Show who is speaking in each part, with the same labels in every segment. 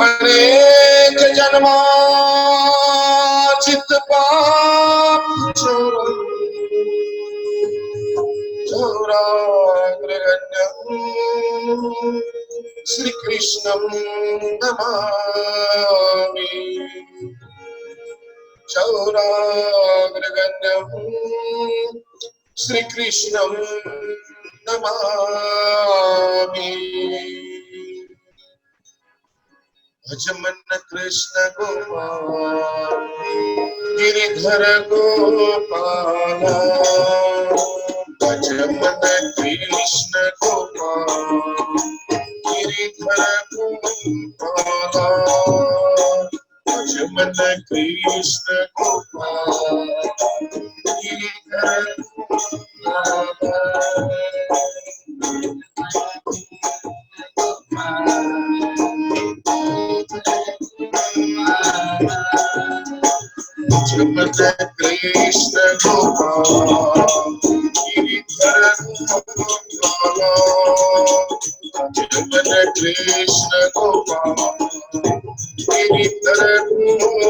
Speaker 1: अनेक जन्मार्जित पाप चौराग्रगण्यं श्री कृष्णं नमामि। चौराग्रगण्यं श्री कृष्णं नमामि। भज मन कृष्ण गोपाल गिरिधर गोपाल। भज मन कृष्ण गोपाल गिरिधर गोपाल। भज मन कृष्ण गोपाल गिरिधर गोपाल। जमन कृष्ण गोपाल गिरिधर गोपाल। जमन कृष्ण गोपाल गिरिधर गोपाल।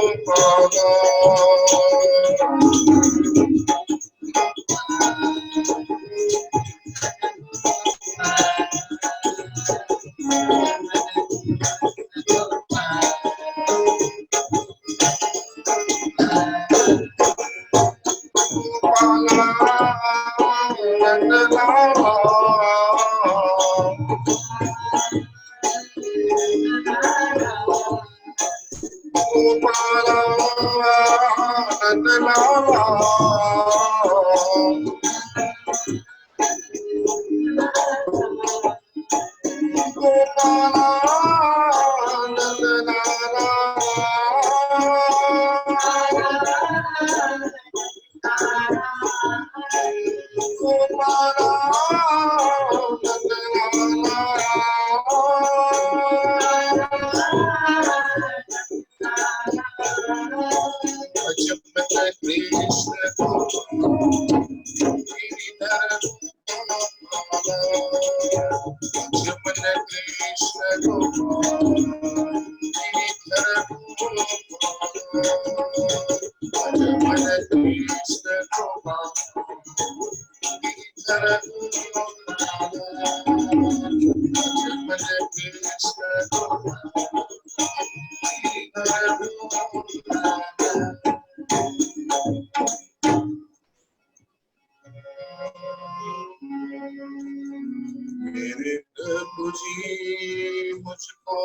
Speaker 1: मेरे प्रभु जी मुझको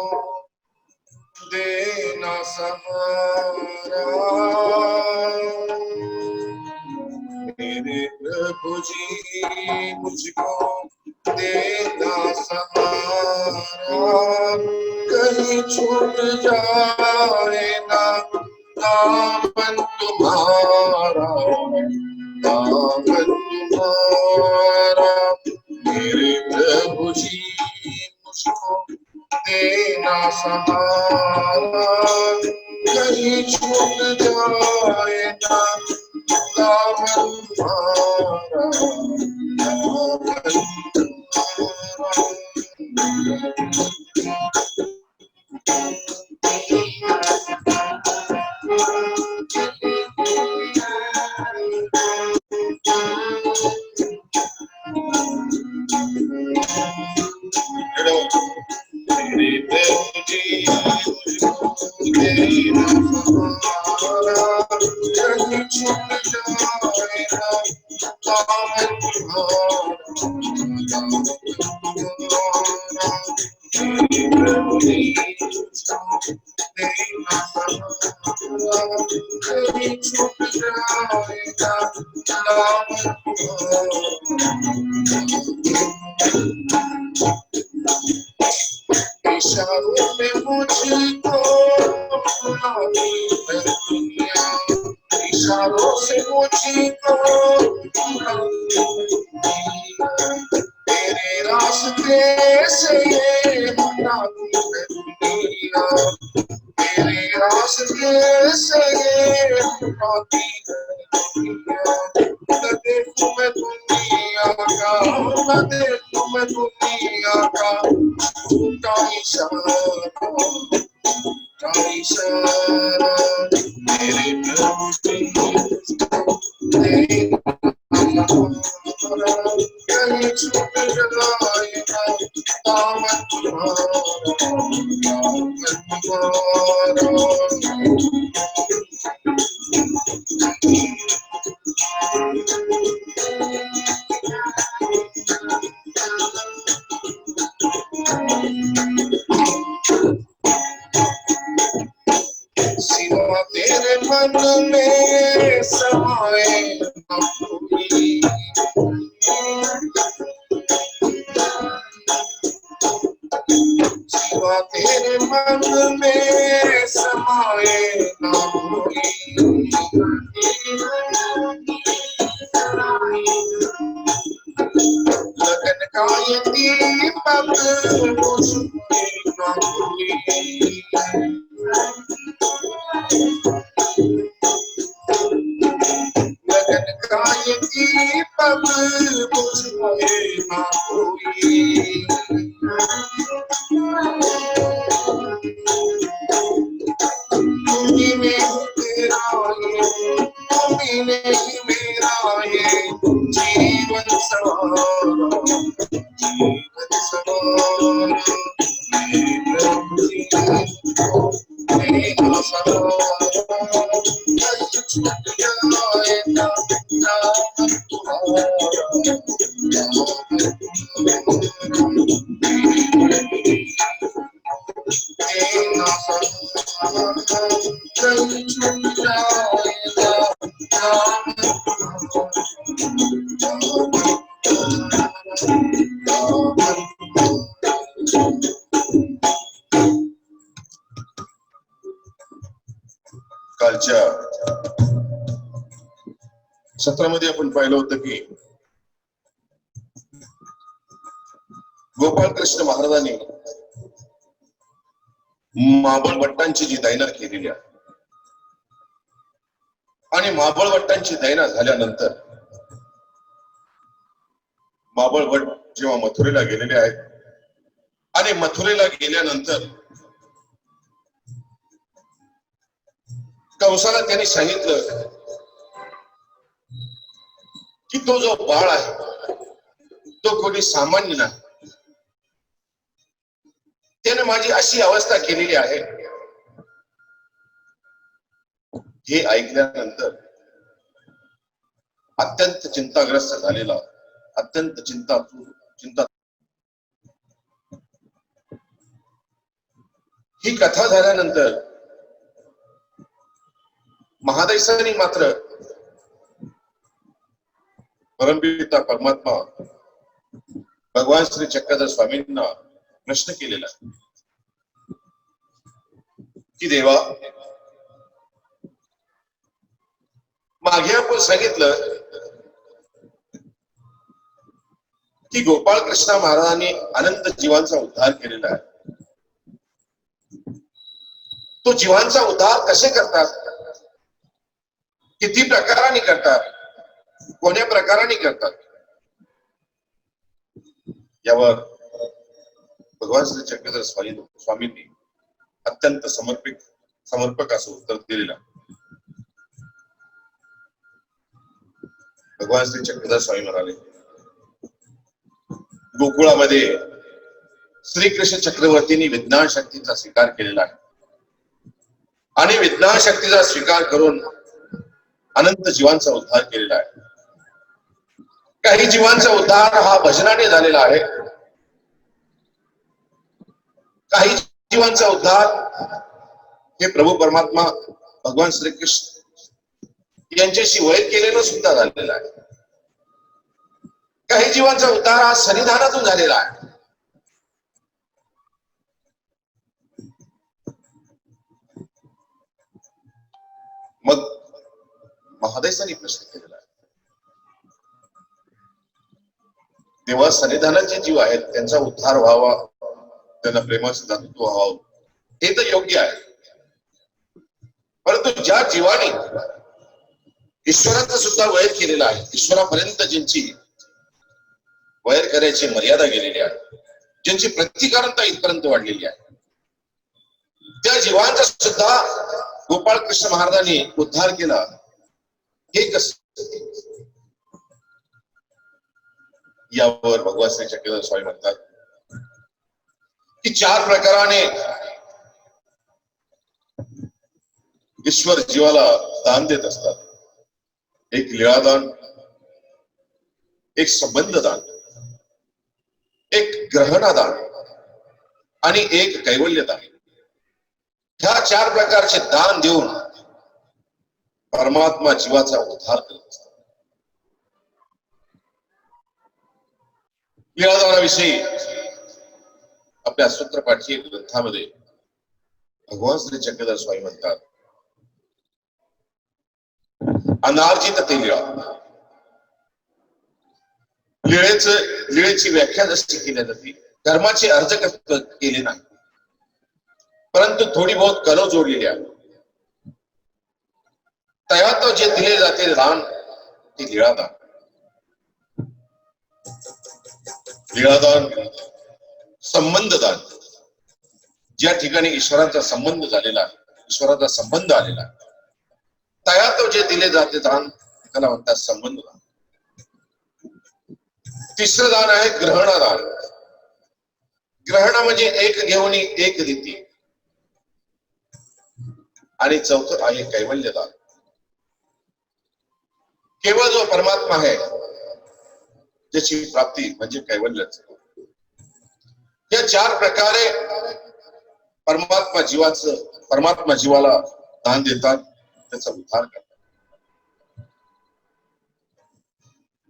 Speaker 1: देना सहारा। मेरे प्रभु जी मुझको देना सहारा। कहीं छूट जाए ना दामन तुम्हारा, दामन तुम्हारा। मेरे प्रभु जी मुझको देना सहारा। कहीं छूट जाए ना दामन तुम्हारा, दामन मेरे प्रभु जी मुझको देना सहारा। कहीं छूट जाए ना दामन तुम्हारा, मेरे प्रभु जी मुझको देना सहारा। कहीं छूट जाए ना दामन तुम्हारा। इशारों में मुझको बुलाती है दुनिया, इशारों से मुझको बुलाती है दुनिया। तेरे रास्ते से ये बुलाती है दुनिया, तेरे रास्ते से ये बुलाती है दुनिया। देखूं मैं दुनिया का, न देखूं मैं दुनिया का झूठा इशारा, झूठा इशारा मेरे प्रभु जी कहीं छूट जाएगा दामन तुम्हारा, दामन सिवा तेरे मन में समाए न कोई, सिवा तेरे मन में समाए न कोई, लगन का ये दीपक बुझे न कोई, लगन का ये दीपक बुझे न कोई, तुम्ही मेरा ये, तुम्ही नहीं मेरा ये जीवन सवारा, जीवन सवारा मेरे प्रभु जी मेरा सवारा, छूट जाए ना नाम तुम्हारा, कालच्या सत्रामध्ये आपण पाहिलं होतं की गोपाळ कृष्ण महाराजांनी महाबळ भट्टांची जी दैना केलेली आहे आणि महाबळ भट्टांची दैना झाल्यानंतर महाबळ भट्ट जेव्हा मथुरेला गेलेले आहेत आणि मथुरेला गेल्यानंतर कंसाला त्यांनी सांगितलं की तो जो बाळ आहे तो कोणी सामान्य नाही, त्याने माझी अशी अवस्था केलेली आहे. हे ऐकल्यानंतर अत्यंत चिंताग्रस्त झालेला, अत्यंत चिंता ही कथा झाल्यानंतर महादैसानी मात्र परमपिता परमात्मा भगवान श्री चक्रधर स्वामींना प्रश्न केलेला की देवा, मागे आपण सांगितलं की गोपाळ कृष्ण महाराजांनी अनंत जीवांचा उद्धार केलेला आहे. तो जीवांचा उद्धार कसे करतात, किती प्रकाराने करतात, कोण्या प्रकाराने करतात, यावर भगवान श्री चक्रधर स्वामींनी अत्यंत समर्पक असं उत्तर दिलेलं. भगवान श्री चक्रधर स्वामी म्हणाले, गोकुळामध्ये श्रीकृष्ण चक्रवर्तींनी विज्ञान शक्तीचा स्वीकार केलेला आहे आणि विज्ञान शक्तीचा स्वीकार करून अनंत जीवांचा उद्धार केलेला आहे. काही जीवांचा उद्धार हा भजनाने झालेला आहे, काही जीवांचा उद्धार हे प्रभू परमात्मा भगवान श्रीकृष्ण यांच्याशी वैर केलेलं सुद्धा झालेला आहे. काही जीवांचा उद्धार हा सन्निधानातून झालेला आहे. मग महादेशांनी प्रश्न केलेला आहे, तेव्हा सन्निधानात जे जीव आहेत त्यांचा उद्धार व्हावा, त्यांना प्रेमाचं दातृत्व व्हावं, हे तर योग्य आहे. परंतु ज्या जीवाने ईश्वराचं सुद्धा वैर केलेलं आहे. ईश्वरापर्यंत ज्यांची वैर करायची मर्यादा गेलेली आहे, ज्यांची प्रतिकारता इथपर्यंत वाढलेली आहे, त्या जीवांचा सुद्धा गोपाळ कृष्ण महाराजांनी उद्धार केला. हे कसं? यावर भगवान श्री चक्रधर स्वामी म्हणतात की 4 प्रकाराने ईश्वर जीवाला दान देत असतात. एक लीळादान, एक संबंध दान, एक ग्रहणादान आणि एक कैवल्य दान. ह्या 4 प्रकारचे दान देऊन परमात्मा जीवाचा उद्धार करत असतात. लीळादानाविषयी आपल्या सूत्रपाठी ग्रंथामध्ये भगवान श्री चक्रधर स्वामी म्हणतात, अनार्जित ते लीळा. लीळेची व्याख्या जशी केली जाते, कर्माचे अर्ज केले नाही, परंतु थोडी बहुत कलो जोडलेली आहे. त्यात जे दिले जाते दान ते लीळादान. लीळादान, संबंध दान, ज्या ठिकाणी ईश्वराचा संबंध झालेला आहे, ईश्वराचा संबंध आलेला आहे, त्यात जे दिले जाते दान त्याला म्हणतात संबंध दान. तिसरं दान आहे ग्रहणादान. ग्रहण म्हणजे एक घेऊन एक रीती. आणि चौथं आहे कैवल्य दान. केवळ जो परमात्मा आहे त्याची प्राप्ती म्हणजे कैवल्यच. या 4 प्रकारे परमात्मा जीवाला दान देतात, त्याचा उद्धार करतात.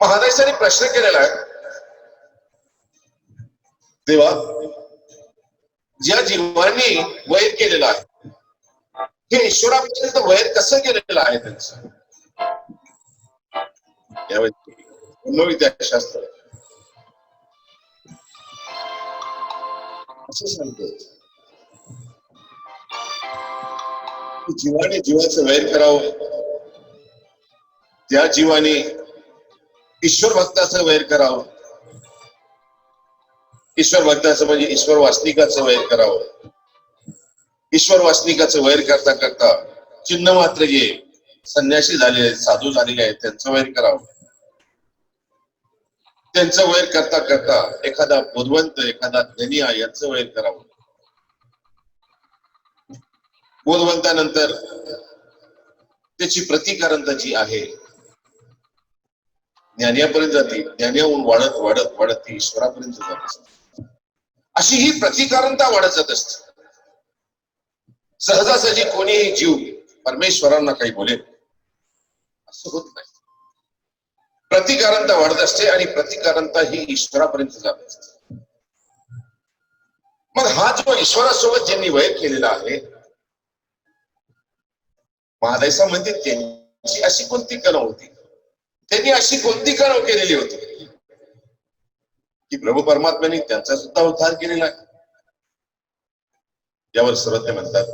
Speaker 1: महादेशाने प्रश्न केलेला आहे, देवा, ज्या जीवांनी वैर केलेला आहे, हे ईश्वरापर्यंत वैर कसं केलेलं आहे त्यांचं? ब्रह्मविद्याशास्त्र असं सांगतो, जीवाने जीवाचं वैर करावं, त्या जीवाने ईश्वर भक्ताचं वैर करावं. ईश्वर भक्ताचं म्हणजे ईश्वर वासनिकाचं वैर करावं. ईश्वर वासनिकाचं वैर करता करता चिन्ह मात्र जे संन्यासी झालेले, साधू झालेले आहेत, त्यांचं वैर करावं. त्यांचं वैर करता करता एखादा बोधवंत, एखादा ज्ञानी आहे यांचं वैर करावं. बोधवंतानंतर त्याची प्रतिकारंता जी आहे ज्ञान्यापर्यंत जाते, ज्ञान्याहून वाढत वाढत वाढत ती ईश्वरापर्यंत जात असते. अशी ही प्रतिकारंता वाढत जात असते. सहजासहजी कोणीही जीव परमेश्वरांना काही बोलेल असं होत नाही. प्रतिकारंता वाढत असते आणि प्रतिकारंता ही ईश्वरापर्यंत जात असते. मग हा जो ईश्वरासोबत ज्यांनी वैर केलेला आहे, महादेसा म्हणते त्यांची अशी कोणती कलम होती, त्यांनी अशी कोणती कलम केलेली होती की प्रभू परमात्म्याने त्यांचा सुद्धा उद्धार केलेला आहे? यावर सर्वज्ञ म्हणतात,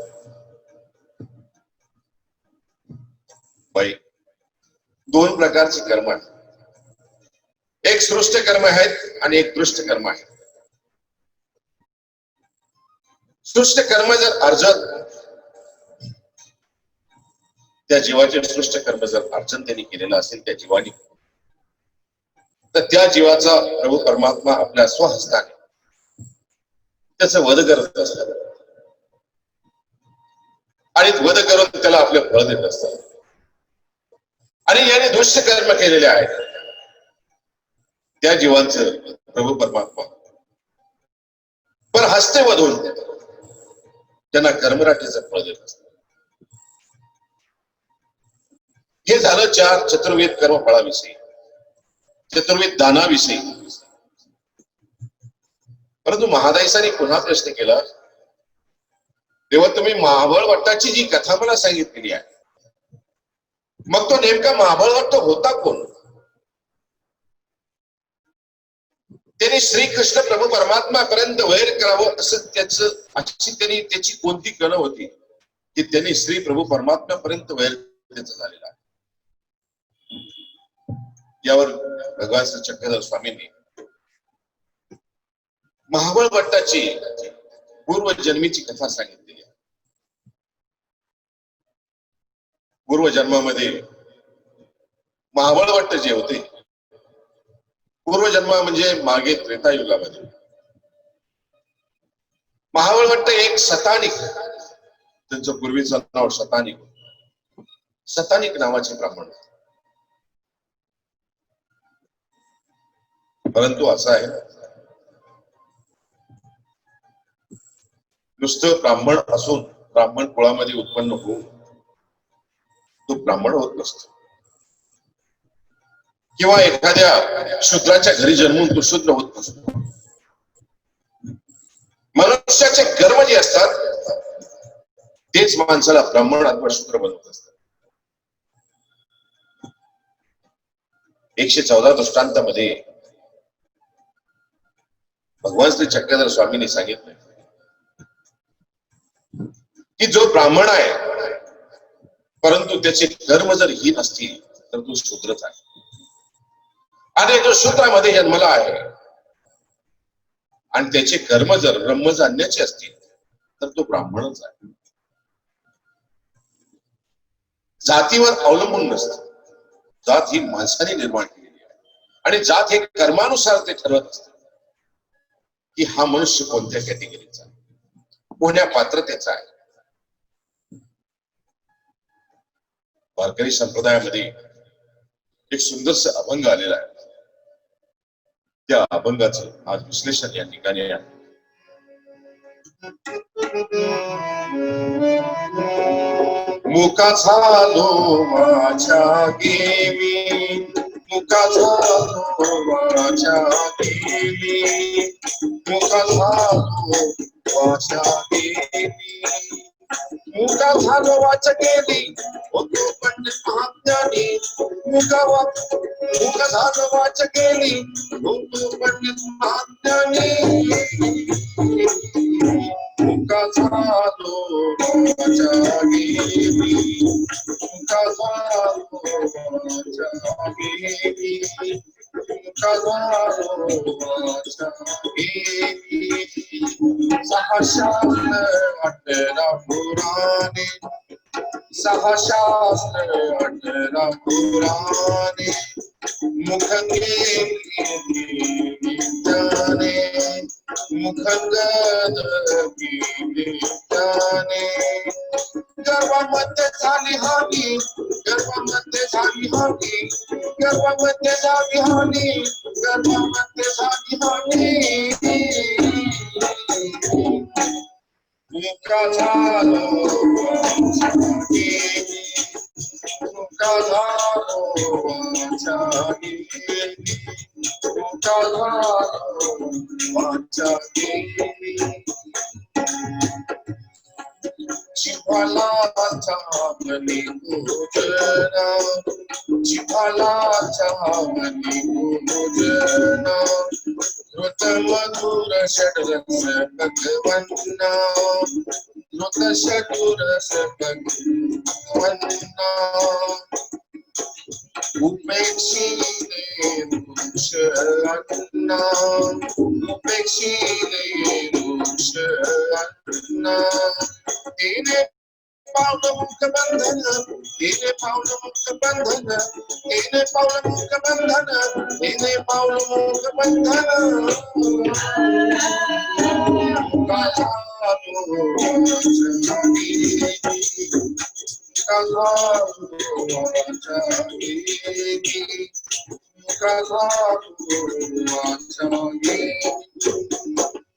Speaker 1: बाई, 2 प्रकारची कर्म आहेत. एक सृष्ट कर्म आहेत आणि एक दृष्ट कर्म आहे. सृष्ट कर्म जर अर्जत, त्या जीवाचे सृष्ट कर्म जर अर्जन त्यांनी केलेलं असेल त्या जीवानी, तर त्या जीवाचा प्रभू परमात्मा आपल्या स्वहस्ताने त्याचं वध करत असतात आणि वध करून त्याला आपले फळ देत असतात. आणि याने दुष्ट कर्म केलेले आहेत त्या जीवांचं प्रभू परमात्मा पण हस्ते वधून त्यांना कर्मराठीचं फळ देत असतात. हे झालं 4 चतुर्वेद कर्मफळाविषयी, चतुर्वेद दानाविषयी. परंतु महादायसाने पुन्हा प्रश्न केला, तेव्हा तुम्ही महाबळवट्टाची जी कथा मला सांगितलेली आहे, मग तो नेमका महाबळवट्ट होता कोण? त्याने श्रीकृष्ण प्रभू परमात्मापर्यंत वैर करावं असं त्यांनी त्याची कोणती कला होती की त्यांनी श्री प्रभू परमात्म्यापर्यंत वैर त्याचं झालेला आहे? यावर भगवान श्री चक्रधर स्वामींनी महाबळ भट्टाची पूर्वजन्मीची कथा सांगितलेली आहे. पूर्वजन्मामध्ये महाबळ भट्ट जे होते, पूर्वजन्म म्हणजे मागे त्रेतायुगामध्ये महाबळ भट्ट एक सतानिक, त्यांचं पूर्वीचं नाव सतानिक, सतानिक नावाचे ब्राह्मण. परंतु असं आहे, नुसतं ब्राह्मण असून ब्राह्मण कुळामध्ये उत्पन्न होऊन तो ब्राह्मण होत नसतो, किंवा एखाद्या शूद्राच्या घरी जन्मून तो शूद्र होत नसतो. मनुष्याचे कर्म जे असतात तेच माणसाला ब्राह्मण अथवा शूद्र बनवत असतात. 114 दृष्टांतामध्ये भगवान श्री चक्रधर स्वामींनी सांगितलं की जो ब्राह्मण आहे परंतु त्याचे कर्म जर हीन असतील तर तो शूद्रच आहे, आणि जो शूद्रामध्ये जन्मला आहे आणि त्याचे कर्म जर ब्रह्मजान्याचे असतील तर तो ब्राह्मणच आहे. जातीवर अवलंबून नसतं. जात ही माणसाने निर्माण केलेली आहे, आणि जात हे कर्मानुसार ते ठरवत असते की हा मनुष्य कोणत्या कॅटेगरीचा आहे, कोण्या पात्रतेचा आहे. वारकरी संप्रदायामध्ये एक सुंदरस अभंग आलेला आहे. त्या अभंगाचं आज विश्लेषण या ठिकाणी आहे. मुका झालो माझ्या गेली, मुका झालो माझ्या गेली, मुका झालो माझ्या गेली, मुका झालो वाच गेली होतो पंडित महाज्ञानी, मुका झालो वाच गेली होतो पंडित महाज्ञानी, मुका झालो माझ्या गेली, मुका झालो माझ्या गेली, मुका झालो माझ्या गेली. 6 शास्त्र 18 पुराणे, 6 शास्त्र 18 पुराणे, मुख केली ज्ञाने, मुखगत केली ज्ञाने. गर्वामध्ये झाली हानी, गर्वामध्ये झाली हानी, गर्वामध्ये झाली हानी, गर्वामध्ये झाली हानी. मुका झालो मुका झालो माझ्या गेली, मुका झालो माझ्या गेली. जिव्हाला चावली पूजना, जिव्हाला चावली पूजना, ऋत मधुर षड्रस भगवन्ना, ऋत षड्रस भगवन्ना. उपेक्षिले वृक्ष अन्ना, उपेक्षिले वृक्ष अन्ना. तेने पावलं मुख बंधन, तेने पावलं मुख बंधन, तेने पावलं मुख बंधन, तेने पावलं मुख बंधन. मुका झालो माझ्या गेली, मुका झालो माझ्या गेली, मुका झालो माझ्या गेली.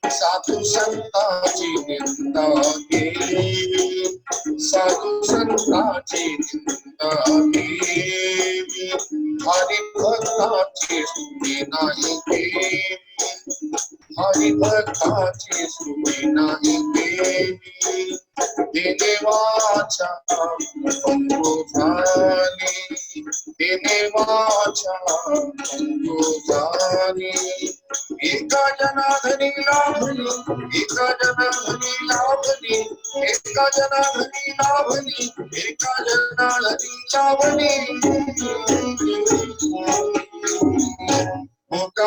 Speaker 1: साधू संतांची निंदा केली, साधू संतांची निंदा केली, हरिभक्ताची स्तुती नाही केली, हरिभक्ताची स्तुती नाही केली. ते देवाच्या बंधू झाली, ते देवाच्या बंधू झाली. एका जनाधनी लाभली, एका जनाधनी लाभली, एका जनाधनी लाभली, एका जनाधनी लाभली.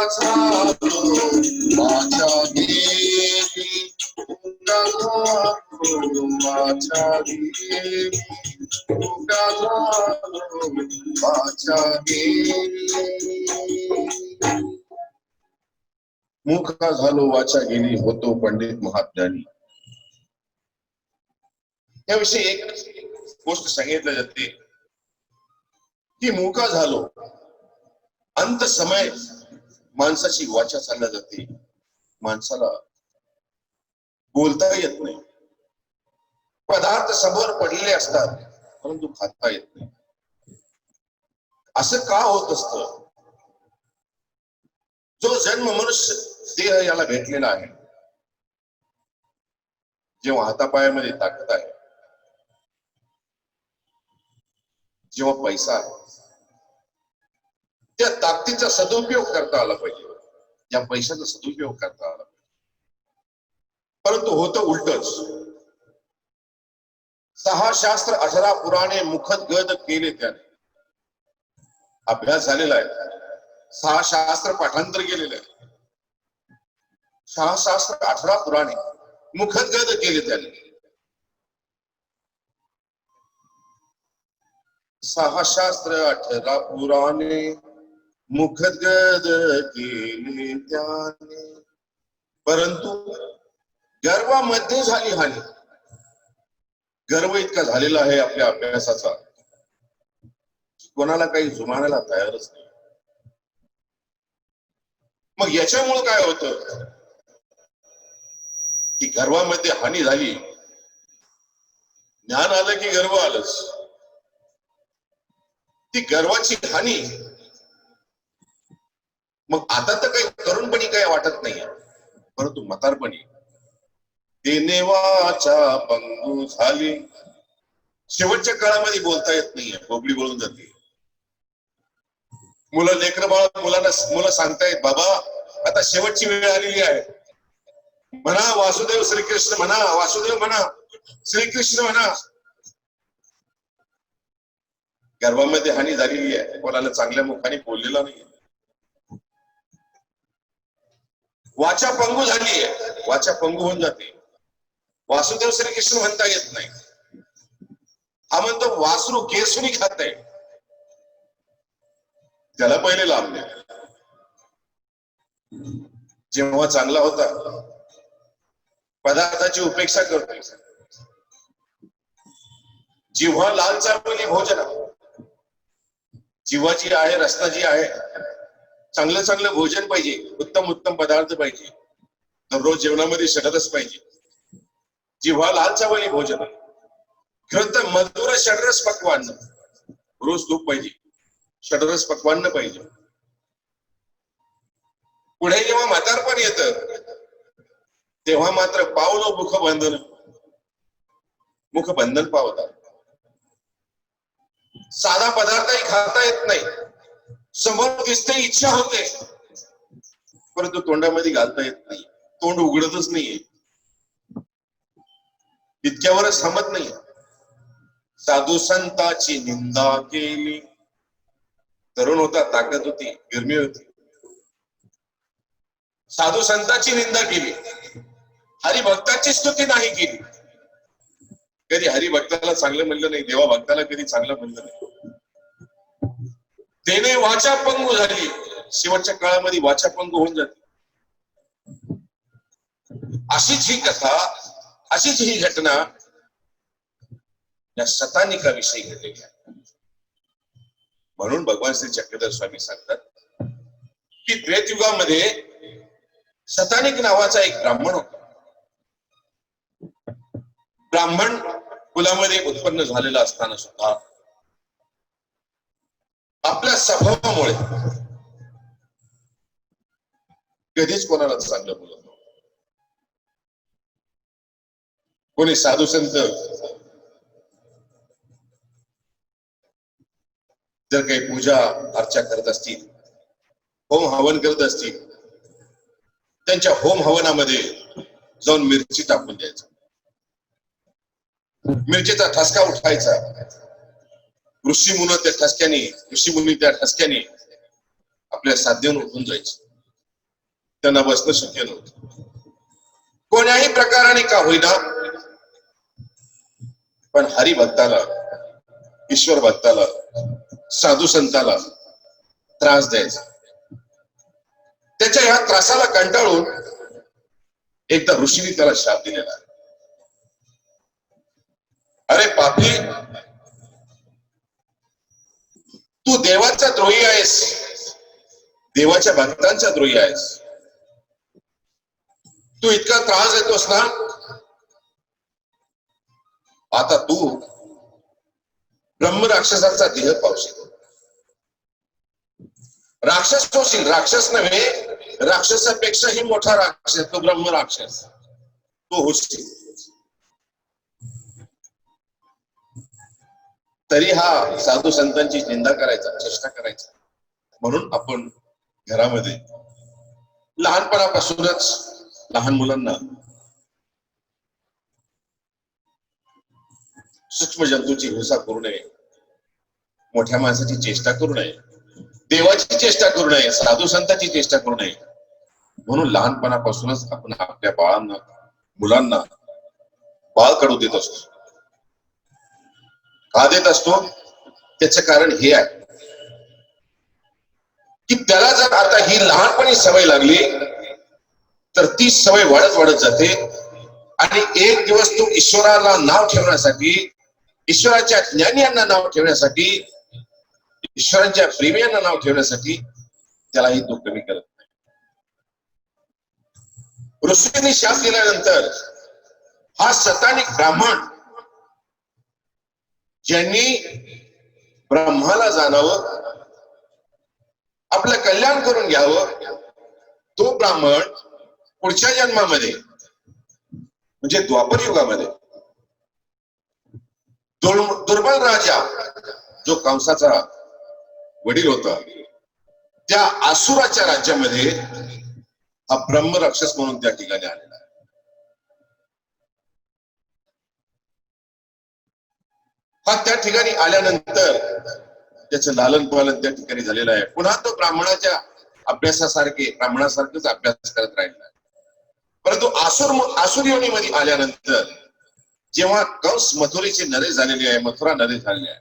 Speaker 1: मुका झालो वाचा गेली, मुका झालो वाचा गेली, मुका झालो वाचा गेली, मुका झालो वाचा गेली, होतो पंडित महाज्ञानी. याविषयी एक गोष्ट सांगितली जाते की मुका झालो, अंत समय माणसाची वाचा चालल्या जाते, माणसाला बोलता येत नाही, पदार्थ समोर पडलेले असतात परंतु खाता येत नाही. असं का होत असतं? जो जन्म मनुष्य देह याला भेटलेला आहे, जेव्हा हातापायामध्ये ताकद आहे, जेव्हा पैसा आहे, त्या ताकदीचा सदुपयोग करता आला पाहिजे, या पैशाचा सदुपयोग करता आला पाहिजे. परंतु होतं उलटच. 6 शास्त्र 18 पुराणे मुखगत केले त्याने. अभ्यास झालेला आहे, 6 शास्त्र पाठांतर केलेले आहे, 6 शास्त्र 18 पुराणे मुखगत केले त्याने. 6 शास्त्र 18 पुराणे मुखगत केले त्याने, परंतु गर्वामध्ये झाली हानी. गर्व इतका झालेला आहे आपल्या अभ्यासाचा, कोणाला काही जुमानाला तयारच नाही. मग याच्यामुळे काय होतं की गर्वामध्ये हानी झाली, ज्ञान आलं की गर्व आलंच. ती गर्वाची हानी मग आता तर काही तरुणपणी काही वाटत नाही, परंतु म्हातारपणी देणे वाचा पंगू झाली. शेवटच्या काळामध्ये बोलता येत नाहीये, बोबडी बोलून जाते. मुलं लेकर बाळ मुलं सांगतायत, बाबा आता शेवटची वेळ आलेली आहे, म्हणा वासुदेव श्रीकृष्ण म्हणा, वासुदेव म्हणा, श्रीकृष्ण म्हणा. गर्भामध्ये हानी झालेली आहे, कोणाला चांगल्या मुखाने बोललेला नाही. वाचा पंगू झाली आहे, वाचा पंगू होऊन जाते. वासुदेव श्रीकृष्ण म्हणता येत नाही. हा म्हणतो वासरू केसुनी खात आहे, त्याला पहिले लाभ दे. जेव्हा चांगला होता पदार्थाची उपेक्षा करतोय, जिव्हा लाल चालवली भोजन, जिव्हा जी आहे, रस्ता जी आहे, चांगलं चांगलं भोजन पाहिजे, उत्तम उत्तम पदार्थ पाहिजे, दररोज जेवणामध्ये षडरस पाहिजे. जिव्हा लाल चावली भोजन, खरं तर मधुर षडरस पक्वान्न, रोज तूप पाहिजे, षडरस पक्वान्न पाहिजे. पुढे जेव्हा म्हातारपण येतं तेव्हा मात्र पावलो मुखबंधन पावतात. साधा पदार्थही खाता येत नाही, समोर दिसते इच्छा होते, परंतु तोंडामध्ये घालता येत नाही, तोंड उघडतच नाहीये. इतक्यावरच थांबत नाही, साधू संताची निंदा केली. तरुण होता, ताकद होती, गरमी होती, साधू संताची निंदा केली, हरिभक्ताची स्तुती नाही केली. कधी हरिभक्ताला चांगलं म्हणलं नाही, देवा भक्ताला कधी चांगलं म्हणलं नाही. त्याने वाचा पंगू झाली. शेवटच्या काळामध्ये वाचा पंगू होऊन जाते. अशीच ही कथा, अशीच ही घटना या शतानिकाविषयी घडलेली आहे. म्हणून भगवान श्री चक्रधर स्वामी सांगतात की त्रेतयुगामध्ये शतानिक नावाचा एक ब्राह्मण होता. ब्राह्मण कुलामध्ये उत्पन्न झालेला असताना सुद्धा आपल्या स्वभावामुळे कधीच कोणाला चांगलं बोलत नव्हतं. कोणी साधू संत जर काही पूजा अर्चा करत असतील, होम हवन करत असतील, त्यांच्या होम हवनामध्ये जाऊन मिरची टाकून द्यायचं, मिरचीचा ठसका उठायचा. ऋषीमुनी त्या ठसक्याने आपल्या साध्येने उठून जायचे. त्यांना बसणं शक्य नव्हतं, कोण्याही प्रकाराने का होईना, पण हरिभक्ताला, ईश्वर भक्ताला, साधू संताला त्रास द्यायचा. त्याच्या या त्रासाला कंटाळून एकदा ऋषीने त्याला शाप दिलेला आहे. अरे पापी, तू देवाचा द्रोही आहेस, देवाच्या भक्तांचा द्रोही आहेस. तू इतका त्रास देतोस ना, आता तू ब्रह्म राक्षसाचा देह पावशील, राक्षस होशील. राक्षस नव्हे, राक्षसापेक्षाही मोठा राक्षस, तो ब्रह्म राक्षस तो होशील. तरी हा साधू संतांची निंदा करायचा, चेष्टा करायचा. म्हणून आपण घरामध्ये लहानपणापासूनच लहान मुलांना सूक्ष्म जंतूची हिंसा करू नये, मोठ्या माणसाची चेष्टा करू नये, देवाची चेष्टा करू नये, साधू संतांची चेष्टा करू नये. म्हणून लहानपणापासूनच आपण आपल्या बाळांना, मुलांना बाळ कडू देत असतो. का देत असतो? त्याचं कारण हे आहे की त्याला जर आता ही लहानपणी सवय लागली तर ती सवय वाढत वाढत जाते आणि एक दिवस तो ईश्वराला नाव ठेवण्यासाठी, ईश्वराच्या ज्ञानियांना नाव ठेवण्यासाठी, ईश्वरांच्या प्रेमियांना नाव ठेवण्यासाठी त्यालाही तो कमी करत नाही. ऋषींनी शाप दिल्यानंतर हा सतानिक ब्राह्मण ज्यांनी ब्रह्माला जाणावं, आपलं कल्याण करून घ्यावं, तो ब्राह्मण पुढच्या जन्मामध्ये म्हणजे द्वापर युगामध्ये दुर्बल राजा जो कंसाचा वडील होता, त्या असुराच्या राज्यामध्ये हा ब्रह्मराक्षस म्हणून त्या ठिकाणी आलेला आहे. हा त्या ठिकाणी आल्यानंतर त्याचं लालन पालन त्या ठिकाणी झालेलं आहे. पुन्हा तो ब्राह्मणाच्या अभ्यासासारखे, ब्राह्मणासारखेच अभ्यास करत राहिला. परंतु आसुर योनीमध्ये आल्यानंतर जेव्हा कंस मथुरेचे नरेश झालेले आहे, मथुरा नरेश झालेले आहे,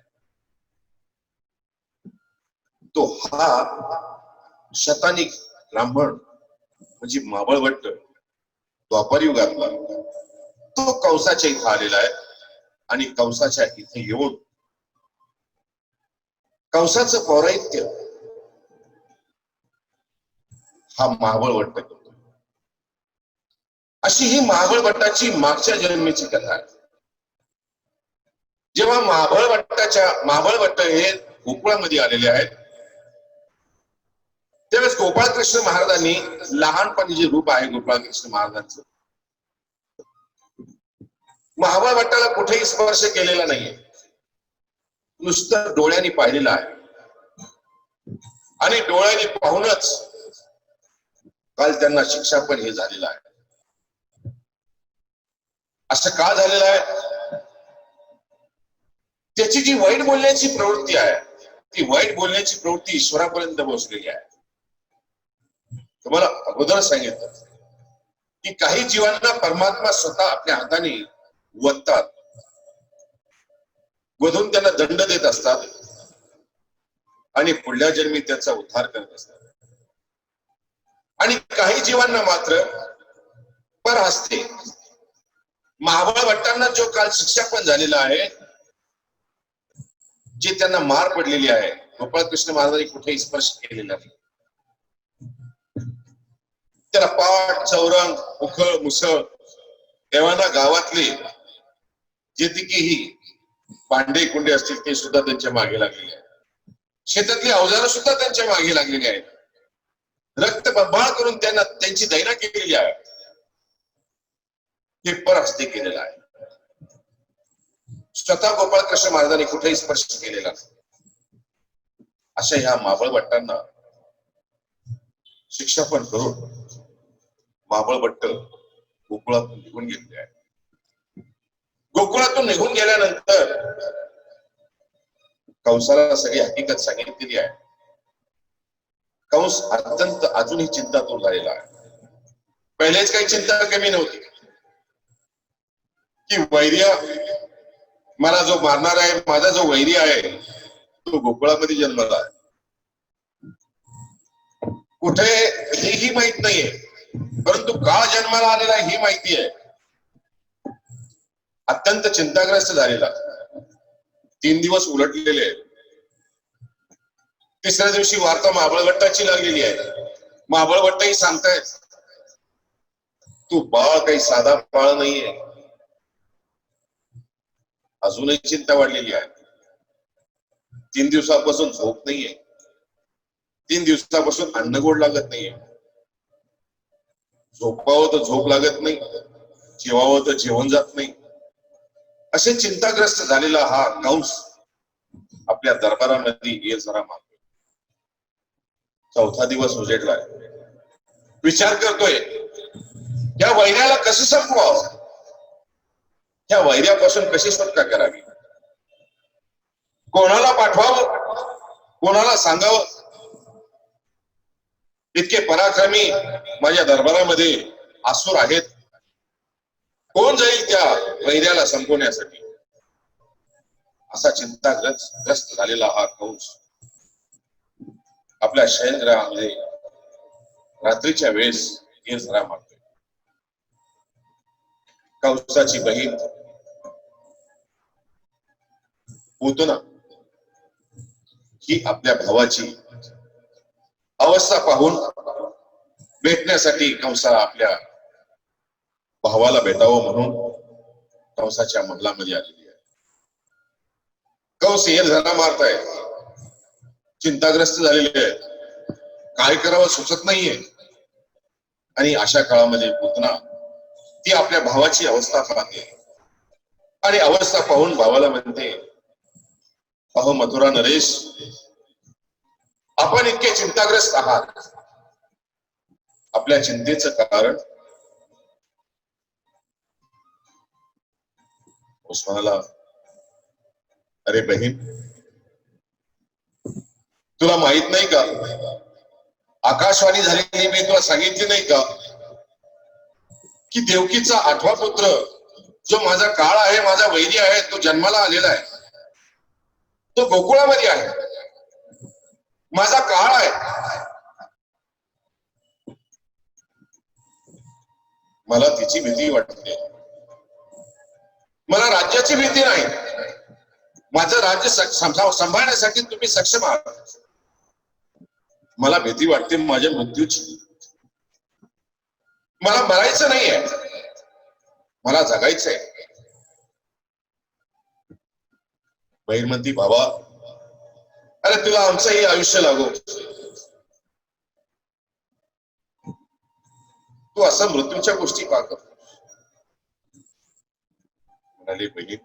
Speaker 1: तो हा शतानिक ब्राह्मण म्हणजे मावळवट्ट द्वापर युगातला तो कंसाच्या इथं आलेला आहे. आणि कंसाच्या इथे येऊन कंसाचं पौराहित्य हा महाबळवट्ट करतो. अशी ही महाबळवट्टाची मागच्या जन्मीची कथा आहे. जेव्हा महाबळवट्ट हे गोकुळामध्ये आलेले आहेत, त्यावेळेस गोपाळकृष्ण महाराजांनी लहानपणी जे रूप आहे गोपाळकृष्ण महाराजांचं, महाबळवट्टाला कुठेही स्पर्श केलेला नाहीये, नुसतं डोळ्यांनी पाहिलेलं आहे. आणि डोळ्यांनी पाहूनच काल त्यांना शिक्षा पण हे झालेलं आहे. असं का झालेलं आहे? त्याची जी वाईट बोलण्याची प्रवृत्ती आहे, ती वाईट बोलण्याची प्रवृत्ती ईश्वरापर्यंत पोहोचलेली आहे. तुम्हाला अगोदर सांगितलं की काही जीवांना परमात्मा स्वतः आपल्या हाताने वधतात, वधून त्यांना दंड देत असतात आणि पुढल्या जन्मी त्यांचा उद्धार करत असतात. आणि काही जीवांना मात्र परहस्ते, महाबळवट्टांना जो काल शिक्षा पण झालेला आहे, जे त्यांना मार पडलेली आहे, गोपाळकृष्ण महाराजांनी कुठेही स्पर्श केलेला नाही. त्याला पाट, चौरंग, उखळ, मुसळ, एव्हाना गावातले जे ही भांडे कुंडे असतील ते सुद्धा त्यांच्या मागे लागलेले आहेत. शेतातली अवजारं सुद्धा त्यांच्या मागे लागलेली आहेत. रक्त बंबाळ करून त्यांना त्यांची दैना केलेली आहे. हे परहस्ते केलेलं आहे. स्वतः गोपाळकृष्ण महाराजांनी कुठेही स्पर्श केलेला नाही. अशा ह्या महाबळवट्टांना शिक्षा पण करून महाबळवट्ट गोकुळातून निघून गेलेले आहे. गोकुळातून निघून गेल्यानंतर कंसाला सगळी हकीकत सांगितलेली आहे. कंस अत्यंत अजूनही चिंतातूर झालेला आहे. पहिलेच काही चिंता कमी नव्हती की वैर्य मला जो मारणार आहे, माझा जो वैरी आहे तो गोकुळामध्ये जन्मला आहे. कुठे हेही माहित नाहीये, परंतु का जन्माला आलेला आहे ही माहिती आहे. अत्यंत चिंताग्रस्त झालेला. 3 दिवस उलटलेले आहेत. तिसऱ्या दिवशी वार्ता महाबळवट्टाची लागलेली आहे. महाबळवट्टही सांगतायत तू बाळ काही साधा बाळ नाहीये. अजूनही चिंता वाढलेली आहे. 3 दिवसापासून झोप नाहीये. 3 दिवसापासून अन्न गोड लागत नाहीये. झोपावं तर झोप लागत नाही, जेवावं तर जेवण जात नाही. असे चिंताग्रस्त झालेला हा कंस आपल्या दरबारामध्ये ये जरा मागतोय. 4था दिवस उजेडलाय. विचार करतोय या वैर्याला कसं संपवावं, त्या वैर्यापासून कशी सुटका करावी, कोणाला पाठवावं, कोणाला सांगावं. इतके पराक्रमी माझ्या दरबारामध्ये आसुर आहेत. कोण जाईल त्या वैर्याला संपवण्यासाठी. असा चिंताग्रस्त झालेला हा कंस आपल्या शयनगृहामध्ये रात्रीच्या वेळेस झरा मारतोय. कंसाची बहीण पूतना ही आपल्या भावाची अवस्था पाहून भेटण्यासाठी कंसाला आपल्या भावाला भेटावं म्हणून कंसाच्या महलामध्ये आलेली आहे. कंस झरा मारताय, चिंताग्रस्त झालेले आहेत. काय करावं सुचत नाहीये. आणि अशा काळामध्ये पूतना ती आपल्या भावाची अवस्था पाहते आणि अवस्था पाहून भावाला म्हणते, अहो मथुरा नरेश, आपण इतके चिंताग्रस्त आहात. आपल्या चिंतेचं कारण. उस्मानाला, अरे बहीण, तुला माहित नाही का, आकाशवाणी झालेली मी तुला सांगितली नाही का की देवकीचा 8वा पुत्र जो माझा काळ आहे, माझा वैरी आहे, तो जन्माला आलेला आहे. तो गोकुळामध्ये आहे. माझा काळ आहे. मला तिची भीती वाटते. मला राज्याची भीती नाही. माझं राज्य सांभाळण्यासाठी तुम्ही सक्षम आहात. मला भीती वाटते माझ्या मृत्यूची. मला मरायचं नाहीये, मला जगायचंय. बहीण म्हणती, बाबा, अरे तुला आमचंही आयुष्य लागो. तू असं मृत्यूच्या गोष्टी का करतो. म्हणाली, बहीण,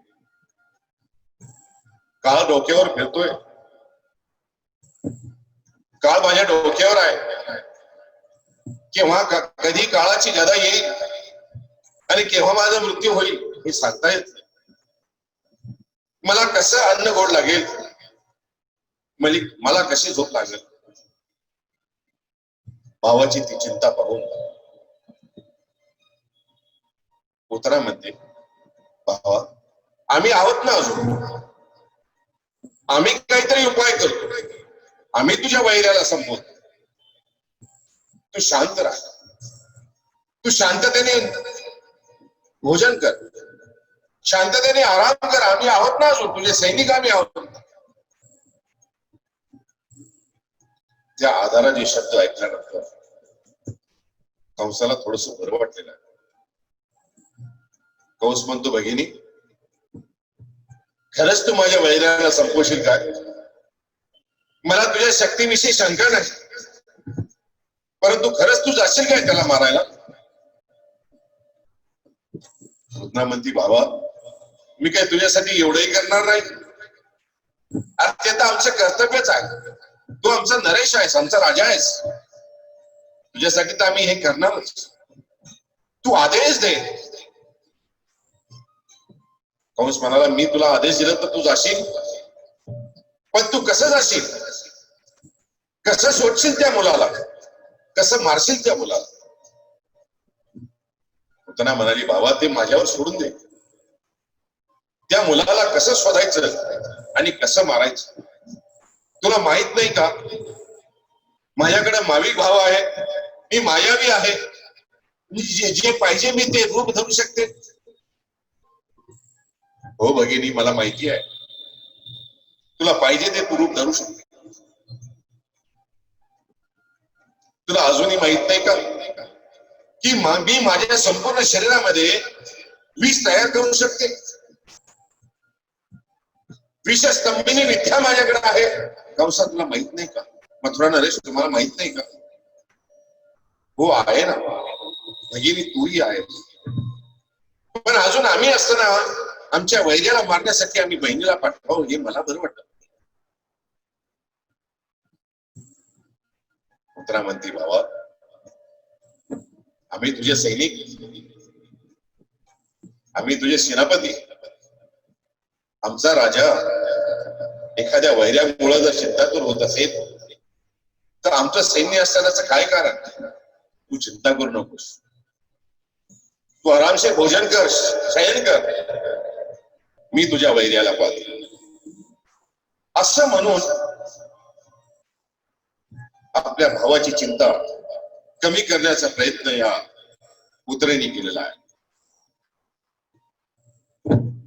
Speaker 1: काळ डोक्यावर फिरतोय. काळ माझ्या डोक्यावर आहे. केव्हा कधी काळाची गदा येईल आणि केव्हा माझा मृत्यू होईल हे सांगता येत नाही. मला कसं अन्न गोड लागेल, मला कशी झोप लागेल. भावाची ती चिंता पाहून पुत्रा म्हणते, भावा, आम्ही आहोत ना अजून. आम्ही काहीतरी उपाय करतो. आम्ही तुझ्या वैर्याला संपवतो. तू शांत राहा. तू शांततेने भोजन कर, शांततेने आराम कर. आम्ही आहोत ना अजून, तुझे सैनिक आम्ही आहोत. त्या आधाराचे शब्द ऐकल्यानंतर कंसाला थोडस बरं वाटलेलं आहे. कंस म्हणतो, भगिनी, खरंच तू माझ्या वैर्याला संपवशील काय. मला तुझ्या शक्तीविषयी शंका नाही, परंतु खरंच तू जाशील काय त्याला मारायला. पूतना म्हणती, भावा, मी काय तुझ्यासाठी एवढंही करणार नाही. ते तर आमचं कर्तव्यच आहे. तू आमचा नरेश आहेस, आमचा राजा आहेस. तुझ्यासाठी तर आम्ही हे करणारच. तू आदेश दे. कंस म्हणाला, मी तुला आदेश दिला तर तू जाशील, पण तू कसं जाशील, कसं सोडशील त्या मुलाला, कसं मारशील त्या मुलाला. पुतना म्हणाली, बाबा ते माझ्यावर सोडून दे. त्या मुलाला कसं शोधायचं आणि कसं मारायचं तुला माहित नाही का? माझ्याकडे माविक भाव आहे, मी मायावी आहे, जे पाहिजे मी ते रूप धरू शकते. हो भगिनी, मला माहिती आहे, तुला पाहिजे ते तू रूप धरू शकते. तुला अजूनही माहित नाही का की मी माझ्या संपूर्ण शरीरामध्ये विष तयार करू शकते. विषस्तंभिनी विद्या माझ्याकडे आहे. कंसा, तुला माहित नाही का? मथुरा नरेश, तुम्हाला माहित नाही का? हो आहे ना भगिनी, तूही आहे. पण अजून आम्ही असताना आमच्या वैर्याला मारण्यासाठी आम्ही बहिणीला पाठवावं हे मला बरं वाटत. मथुरा म्हणते, भावा आम्ही तुझे सैनिक, आम्ही तुझे सेनापती. आमचा राजा एखाद्या वैर्यामुळे जर चिंतातूर होत असेल तर आमचं सैन्य असतानाच काय कारण? तू चिंता करू नकोस, तू आरामशीर भोजन कर, शयन कर, मी तुझ्या वैर्याला पाहतो. असं म्हणून आपल्या भावाची चिंता कमी करण्याचा प्रयत्न या पुत्रेने केलेला आहे.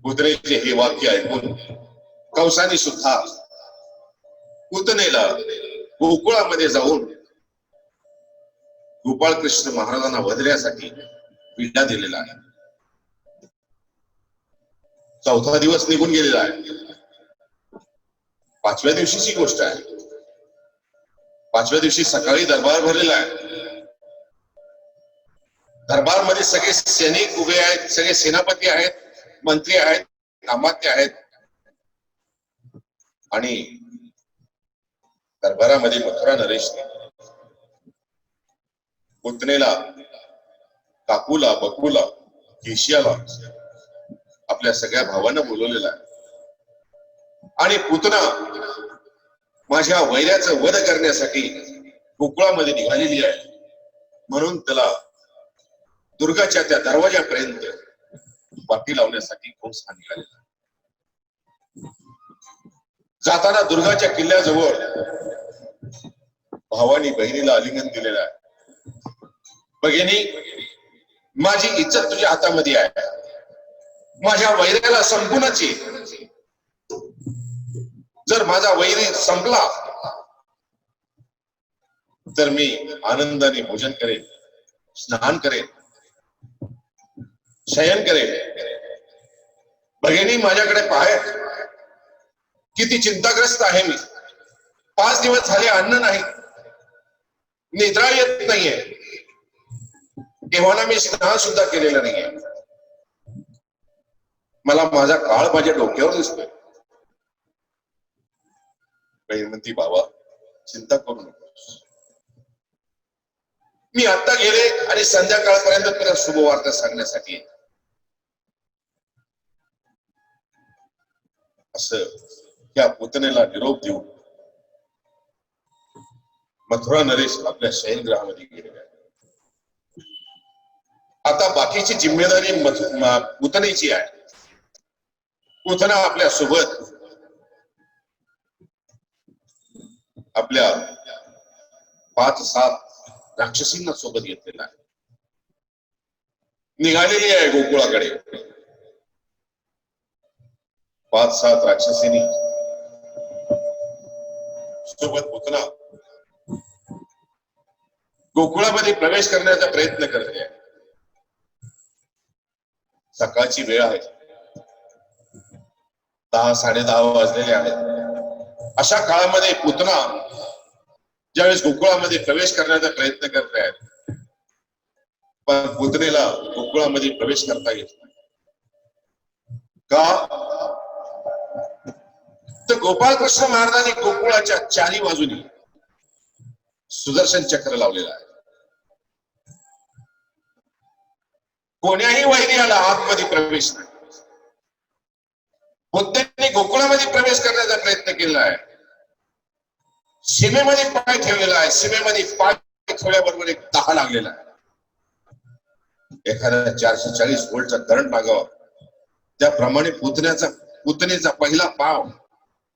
Speaker 1: पुत्रेचे हे वाक्य ऐकून कंसाने सुद्धा पुतनेला गोकुळामध्ये जाऊन गोपाळ कृष्ण महाराजांना वधण्यासाठी विडा दिलेला आहे. 4था दिवस निघून गेलेला आहे. 5व्या दिवशीची गोष्ट आहे. 5व्या दिवशी सकाळी दरबार भरलेला आहे. दरबारमध्ये सगळे सैनिक उभे आहेत, सगळे सेनापती आहेत, मंत्री आहेत, नामात्य आहेत. आणि दरबारामध्ये मथुरा नरेश पुतनेला, काकूला, बकुला, केशियाला आपल्या सगळ्या भावांना बोलवलेला आहे. आणि पुतना माझ्या वैर्याचं वध करण्यासाठी गोकुळामध्ये निघालेली आहे. म्हणून त्याला दुर्गाच्या त्या दरवाजापर्यंत वाटी लावण्यासाठी कंस निघालेला. जाताना दुर्गाच्या किल्ल्याजवळ भावानी बहिणीला आलिंगन दिलेलं आहे. भगिनी, माझी इज्जत तुझ्या हातामध्ये आहे. माझ्या वैर्याला संपूनच ये. जर माझा वैरी संपला तर मी आनंदाने भोजन करेन, स्नान करेन, शयन करेन. भगिनी, माझ्याकडे पाहाय किती चिंताग्रस्त आहे मी. 5 दिवस झाले अन्न नाही, निद्रा येत नाहीये, तेव्हा मी स्नान सुद्धा केलेलं नाहीये. मला माझा काळ माझ्या डोक्यावर दिसतोय. बहीण म्हणती, बाबा चिंता करू नकोस, मी आता गेले आणि संध्याकाळपर्यंत तुला शुभवार्ता सांगण्यासाठी येईल. असं त्या पुतनेला निरोप देऊन मथुरा नरेश आपल्या शयनगृहामध्ये गेलेला आहे. आता बाकीची जिम्मेदारी पुतनेची आहे. पुतना आपल्या सोबत आपल्या 5-7 राक्षसींना सोबत घेतलेला आहे. निघालेली आहे गोकुळाकडे. 5-7 राक्षसींनी सोबत पुतना गोकुळामध्ये प्रवेश करण्याचा प्रयत्न करते आहे. सकाळची वेळ आहे, 10-10:30 वाजलेले आहेत. अशा काळामध्ये पुतना ज्यावेळेस गोकुळामध्ये प्रवेश करण्याचा प्रयत्न करत आहेत, पण पुतनेला गोकुळामध्ये प्रवेश करता येत नाही. का? तर गोपाळ कृष्ण महाराजांनी गोकुळाच्या 4ही बाजूनी सुदर्शन चक्र लावलेला आहे. कोण्याही वैर्याला आतमध्ये प्रवेश नाही. बुद्धांनी गोकुळामध्ये प्रवेश करण्याचा प्रयत्न केला आहे. सीमेमध्ये पाय ठेवलेला आहे. सीमेमध्ये पाय ठेवल्याबरोबर एक 10 लागलेला आहे. एखाद्या 440 व्होल्टचा करंट लागावा, त्याप्रमाणे पुतणेचा पहिला पाव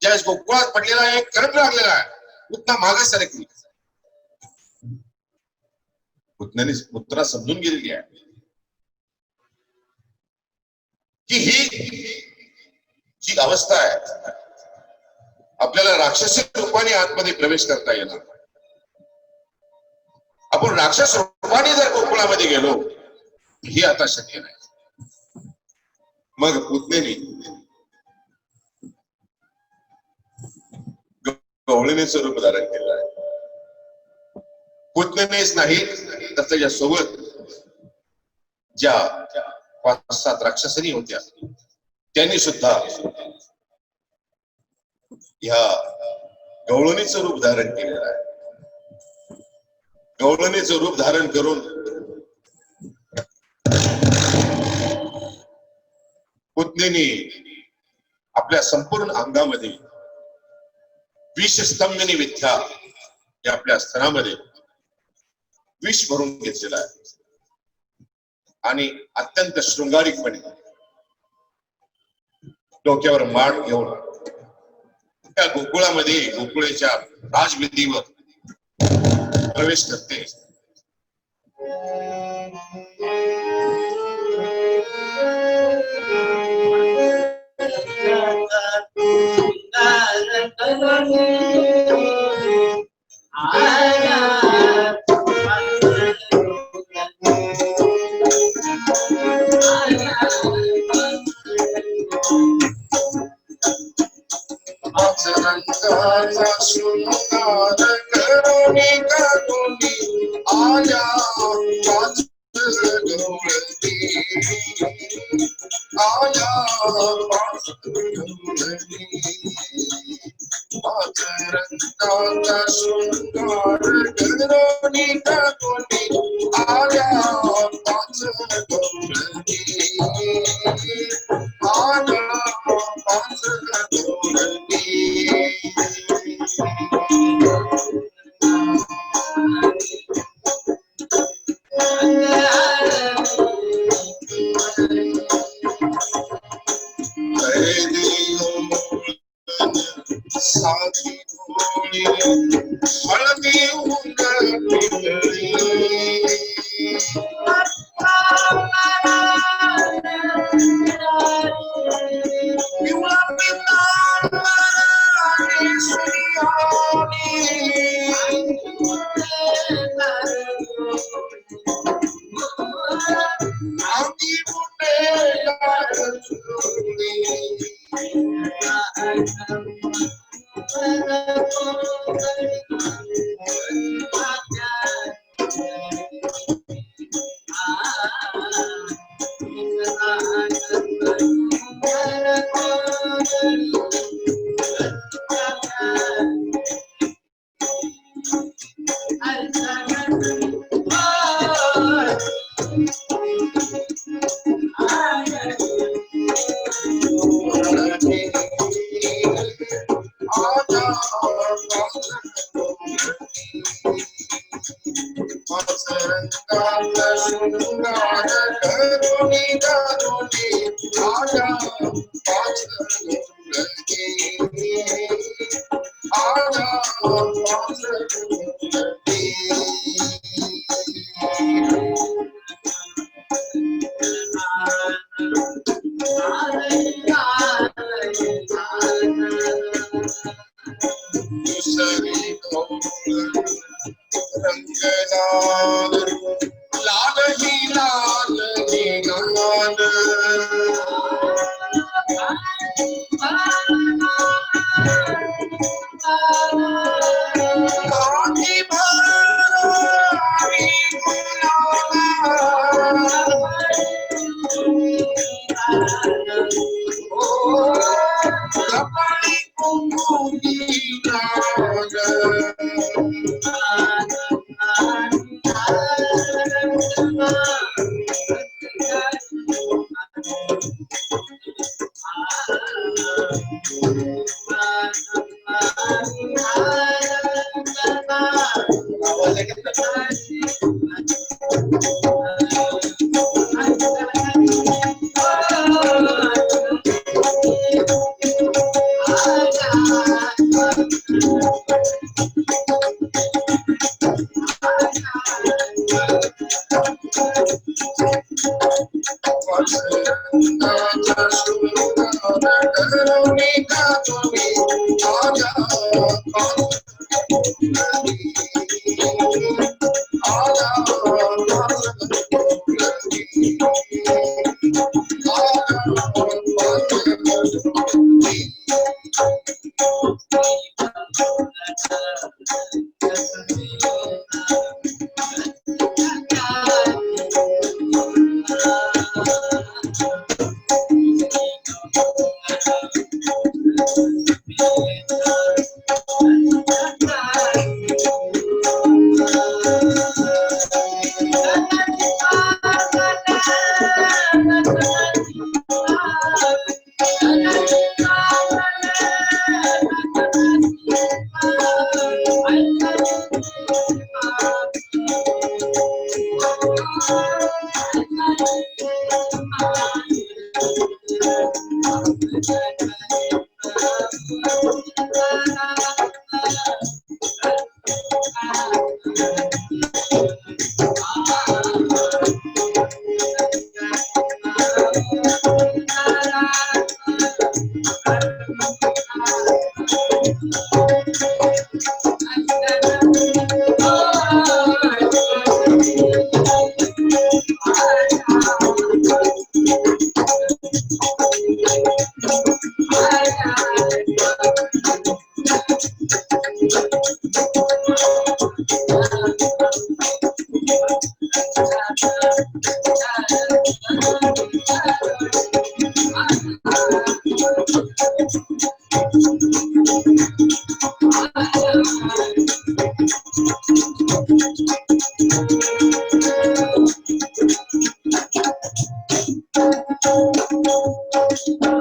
Speaker 1: ज्यावेळेस गोकुळात पडलेला एक करंट लागलेला आहे, पुतना मागे सरकली. पुतण्याने पुत्रा समजून गेलेली आहे की ही जी अवस्था आहे, आपल्याला राक्षसी रूपाने आतमध्ये प्रवेश करता येणार. आपण राक्षस रूपाने जर गोकुळामध्ये गेलो, ही आता शक्य नाही. मग पुतणेने गवळणीचं रूप धारण केलं आहे. पुतणेच नाही तर त्याच्या सोबत ज्या 5-7 राक्षसनी होत्या, त्यांनी सुद्धा ह्या गवळणीचं रूप धारण केलेलं आहे. गवळणीचं रूप धारण करून पुतणेने आपल्या संपूर्ण अंगामध्ये विषस्तंभनी विद्या या आपल्या स्तनामध्ये विष भरून घेतलेला आहे आणि अत्यंत शृंगारिकपणे डोक्यावर माठ घेऊन त्या गोकुळामध्ये गोकुळेच्या राजविधीवर प्रवेश करते.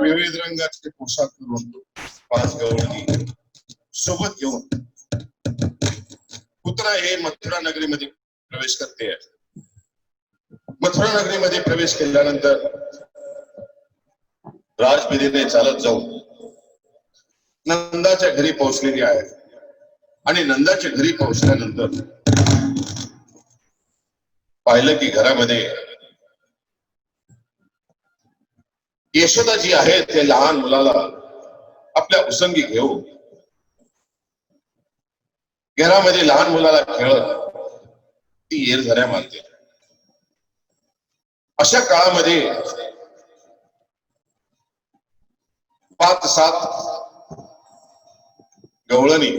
Speaker 1: विविध रंगाचे पोशाख करून 5 गवळणी सोबत घेऊन पुत्रा हे मथुरा नगरीमध्ये प्रवेश करते. मथुरा नगरीमध्ये प्रवेश केल्यानंतर राजबीरीने चालत जाऊन नंदाच्या घरी पोहोचलेली आहे. आणि नंदाच्या घरी पोहोचल्यानंतर पाहिलं की घरामध्ये यशोदा जी आहे ते लहान मुलाला आपल्या उसंगी घेऊन घरामध्ये लहान मुलाला खेळत ती येरझाऱ्या मारते. अशा काळामध्ये 5-7 गवळणी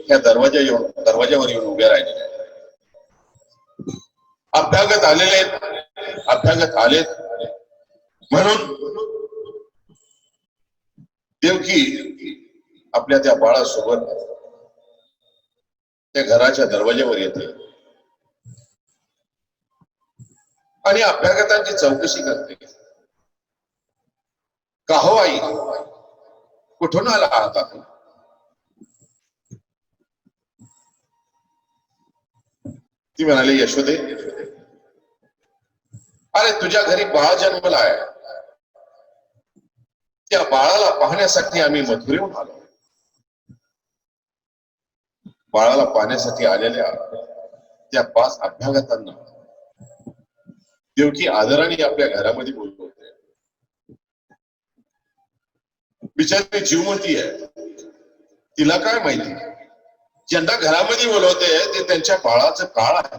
Speaker 1: ह्या दरवाजावर येऊन उभ्या राहिलेल्या. अभ्यागत आलेत म्हणून देवकी आपल्या त्या बाळासोबत त्या घराच्या दरवाजावर येते आणि अभ्यागतांची चौकशी करते. का हो आई, कुठून आला आहात आपण? ती म्हणाली, यशोदे, अरे तुझ्या घरी बाळ जन्मला आहे, त्या बाळाला पाहण्यासाठी आम्ही मथुरेहून आलो. बाळाला पाहण्यासाठी आलेल्या त्या 5 अभ्यागतांना देवकी आदराने आपल्या घरामध्ये बोलवते. बिचारी जीवमती आहे, तिला काय माहिती ज्यांना घरामध्ये बोलवते ते त्यांच्या बाळाचं काळ आहे.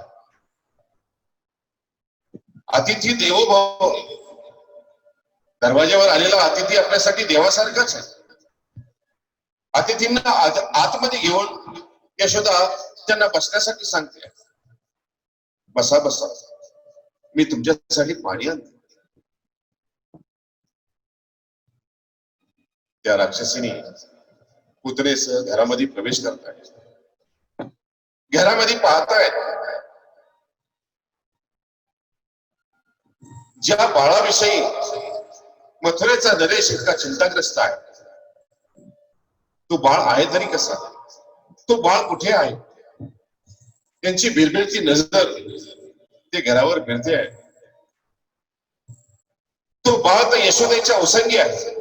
Speaker 1: अतिथी देवो भव, दरवाज्यावर आलेला अतिथी आपल्यासाठी देवासारखाच आहे. अतिथींना आतमध्ये घेऊन यशोदा त्यांना बसण्यासाठी सांगते. बसा बसा, मी तुमच्यासाठी पाणी आणते. त्या राक्षसीने पुतणेसह घरामध्ये प्रवेश करतायत. घरामध्ये पाहतायत ज्या बाळाविषयी मथुरेचा नरेश इतका चिंताग्रस्त आहे, तो बाळ आहे तरी कसा, तो बाळ कुठे आहे? त्यांची बिरबिरती नजर ते घरावर फिरते आहे. तो बाळ तर यशोदेच्या उसंगी आहे.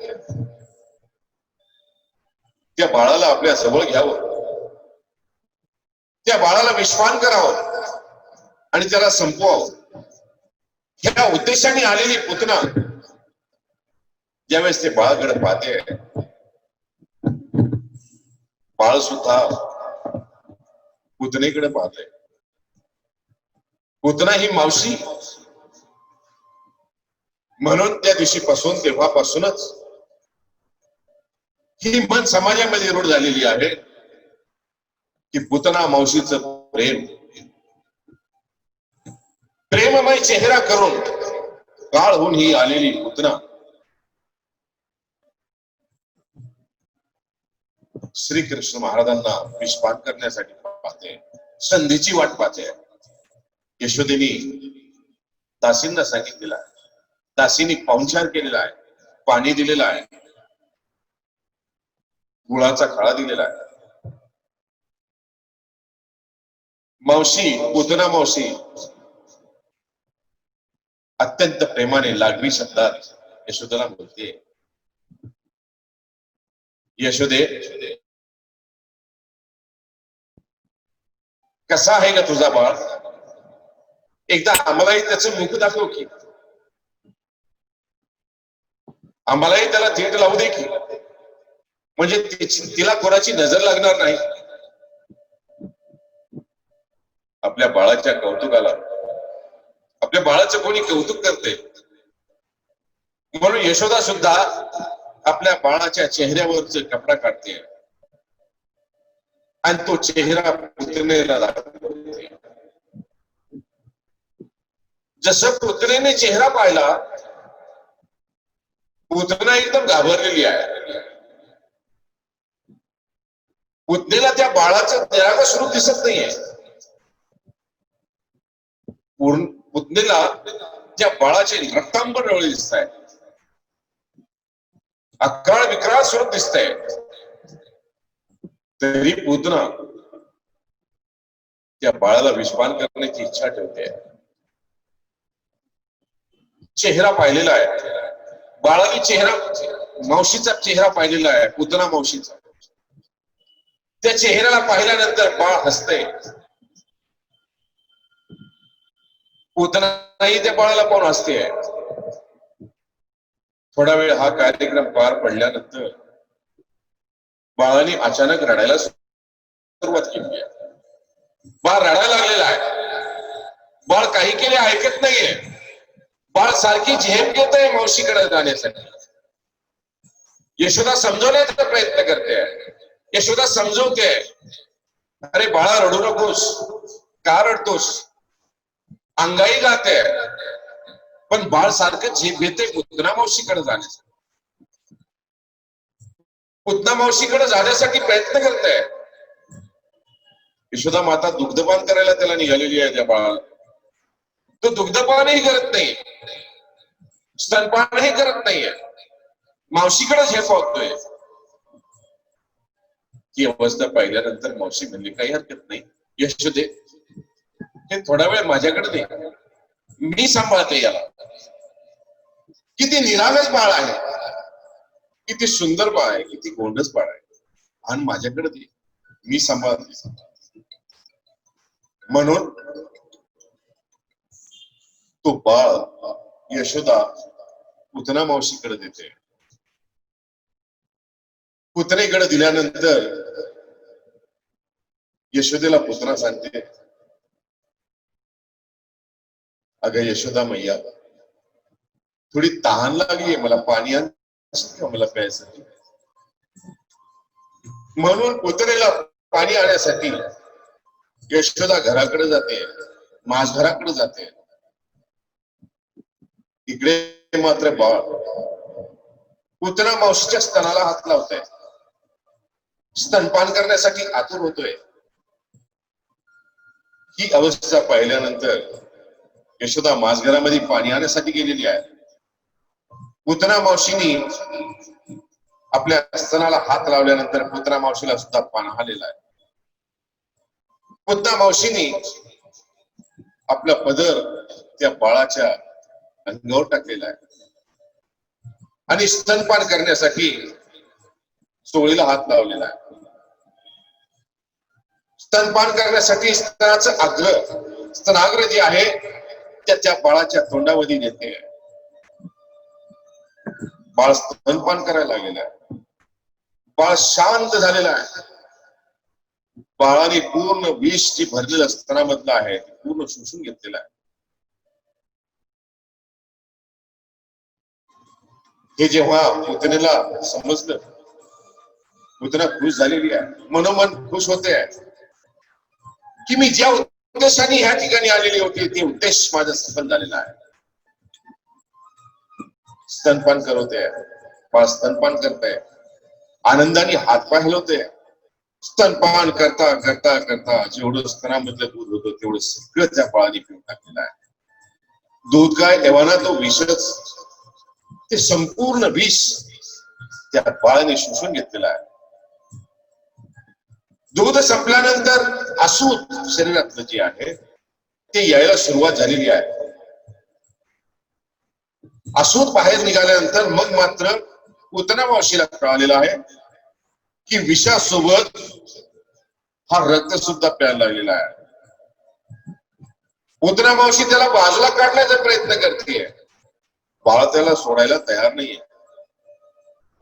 Speaker 1: त्या बाळाला आपल्या जवळ घ्यावं, त्या बाळाला विश्वान करावं आणि त्याला संपवावं ह्या उद्देशाने आलेली पुतना ज्यावेळेस ते बाळाकडे पाहते, बाळ सुद्धा पुतणेकडे पाहते. पुतना ही मावशी, म्हणून त्या दिवशीपासून तेव्हापासूनच ही मन समाजामध्ये रूढ झालेली आहे की पुतना मावशीचं प्रेम, प्रेममय चेहरा करून काळ होऊन ही आलेली पुतना श्रीकृष्ण महाराजांना विषपान करण्यासाठी पाहते, संधीची वाट पाहते. यशोदेनी दासींना सांगितलेला आहे, दासींनी पाहुणचार केलेला आहे, पाणी दिलेलं आहे, गुळाचा खळा दिलेला आहे. मावशी, पुतना मावशी अत्यंत प्रेमाने लाडवी शब्दात यशोदेला बोलते, यशोदे कसा आहे का तुझा बाळ? एकदा आम्हालाही त्याचं मुख दाखव की, आम्हालाही त्याला थेट लावू दे की, म्हणजे तिला कोणाची नजर लागणार नाही. आपल्या बाळाच्या कौतुकाला आपल्या बाळाचं कोणी कौतुक करते, म्हणून यशोदा सुद्धा आपल्या बाळाच्या चेहऱ्यावरच कपडा काढते आणि तो चेहरा पुतणेला दाखवते. जसं पुतणेने चेहरा पाहिला, पुतना एकदम घाबरलेली आहे. पुतणेला त्या बाळाचं निरागस रूप दिसत नाहीये. पुतणेला त्या बाळाचे रक्तांबर डोळे दिसत आहेत, अक्राळ विक्राळ स्वरूप दिसतंय. तरी पुतना त्या बाळाला विषपान करण्याची इच्छा ठेवते. चेहरा पाहिलेला आहे बाळाने, चेहरा मावशीचा चेहरा पाहिलेला आहे, पुतना मावशीचा. त्या चेहऱ्याला पाहिल्यानंतर बाळ हसते. पुतनाही त्या बाळाला पाहून हसते. थोडा वेळ हा कार्यक्रम पार पडल्यानंतर बाळाने अचानक रडायला सुरुवात केली आहे. बाळ रडायला लागलेला आहे. बाळ काही केले ऐकत नाहीये. बाळ सारखी झेप घेत आहे मावशीकडे जाण्यासाठी. यशोदा समजवण्याचा प्रयत्न करते, यशोदा समजवते, अरे बाळा रडू नकोस, का रडतोस? अंगाई गाते, पण बाळ सारखं झेप घेते पुतना मावशीकडे जाण्यासाठी. पुतना मावशीकडे जाण्यासाठी प्रयत्न करते. यशोदा माता दुग्धपान करायला त्याला निघालेली आहे. त्या बाळाला तो दुग्धपानही करत नाही, स्तनपानही करत नाहीये, मावशीकडे झेपावतोय. ही अवस्था पाहिल्यानंतर मावशी म्हणली, काही हरकत नाही यशोदे, हे थोडा वेळ माझ्याकडे दे, मी सांभाळते याला. किती निरागस बाळ आहे, किती सुंदर बाळ आहे, किती गोंडस बाळ आहे, आणि माझ्याकडे दे, मी सांभाळते. म्हणून तो बाळ यशोदा पुतना मावशीकडे देते. पुतणेकडे दिल्यानंतर यशोदेला पुतना सांगते, अगं यशोदा मैया, थोडी तहान लागली, मला पाणी आण मला प्यायसाठी. म्हणून पुतणेला पाणी आणण्यासाठी यशोदा घराकडे जाते, माझघराकडे जाते. इकडे मात्र बाळ पुतना मावशीच्या स्तनाला हात लावतोय, स्तनपान करण्यासाठी आतुर होतोय. ही अवस्था पाहिल्यानंतर यशोदा माझघरामध्ये पाणी आणण्यासाठी गेलेली आहे. पुतना मावशीनी आपल्या स्तनाला हात लावल्यानंतर पुतना मावशीला सुद्धा पान आलेला आहे. पुतना मावशीनी आपला पदर त्या बाळाच्या अंगावर टाकलेला आहे आणि स्तनपान करण्यासाठी चोळीला हात लावलेला आहे. स्तनपान करण्यासाठी स्तनाचं आग्रह स्तनाग्र जे आहे त्या बाळाच्या तोंडामध्ये येते. बाळ स्तनपान करायला लागलेलं आहे. बाळ शांत झालेलं आहे. बाळाने पूर्ण विष जी भरलेलं स्तनामधलं आहे ते पूर्ण शोषून घेतलेलं आहे. हे जेव्हा पुतणीला समजलं, पुतना खुश झालेली आहे, मनोमन खुश होते आहे की मी ज्या उद्देशाने ह्या ठिकाणी आलेली होती ते उद्देश माझा सफल झालेला आहे. स्तनपान करवते, बाळ स्तनपान करताय, आनंदाने हातपाय हलवते. स्तनपान करता करता करता जेवढं स्तनामधलं दूध होतं तेवढं सगळं त्या बाळाने पिऊन टाकलेलं आहे. दूध काय एव्हाना तो विषच, ते संपूर्ण विष त्या बाळाने शोषून घेतलेलं आहे. दूध संपल्यानंतर असूत शरीरातलं जे आहे ते यायला सुरुवात झालेली आहे. असूत बाहेर निघाल्यानंतर मग मात्र पुतना मावशीला कळालेलं आहे की विषासोबत हा रक्त सुद्धा प्यायला लागलेला आहे. पुतना मावशी त्याला बाजूला काढण्याचा प्रयत्न करते, बाळ त्याला सोडायला तयार नाहीये.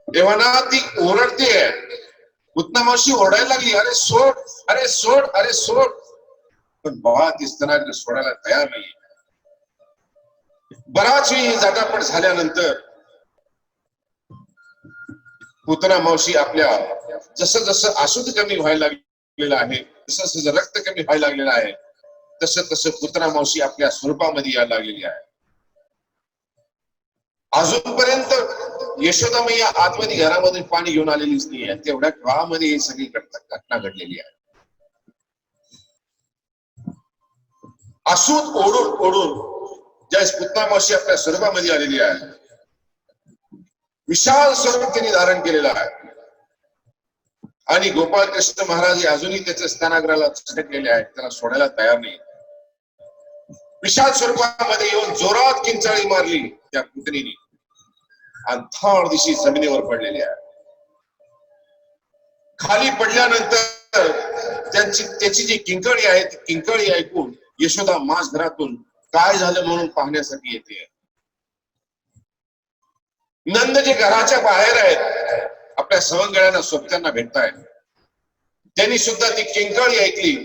Speaker 1: तेव्हा ना ती ओरडते, पुतना मावशी ओरडायला लागली, अरे सोड, अरे सोड, अरे सोड. पण बाळ ती स्तनाग्र सोडायला तयार नाहीये. बराच वेळ झटापट झाल्यानंतर पुतना मावशी आपल्या जसं जसं अशुद्ध कमी व्हायला लागलेलं आहे, जसं जसं रक्त कमी व्हायला लागलेलं आहे, तसं तसं पुतना मावशी आपल्या स्वरूपामध्ये यायला लागलेली आहे. अजूनपर्यंत यशोदा मैया आतमध्ये घरामध्ये पाणी घेऊन आलेलीच नाही आहे. तेवढ्या काळामध्ये ही सगळी घटना घडलेली आहे. असूत ओढून ओढून ज्यावेळेस पुतना मावशी आपल्या स्वरूपामध्ये आलेली आहे, विशाल स्वरूप त्यांनी धारण केलेलं आहे. आणि गोपाळ कृष्ण महाराज अजूनही त्याच्या स्तनाग्राला चिटकलेले आहेत, त्याला सोडायला तयार नाही. विशाल स्वरूपामध्ये येऊन जोरात किंचाळी मारली त्या पुतणीने आणि थोड दिशी जमिनीवर पडलेली आहे. खाली पडल्यानंतर त्याची जी किंकाळी आहे ती किंकाळी ऐकून यशोदा मास घरातून काय झालं म्हणून पाहण्यासाठी येते. नंद जे घराच्या बाहेर आहेत, आपल्या सवंगड्यांना सोबत्यांना भेटतायत, त्यांनी सुद्धा ती किंकाळी ऐकली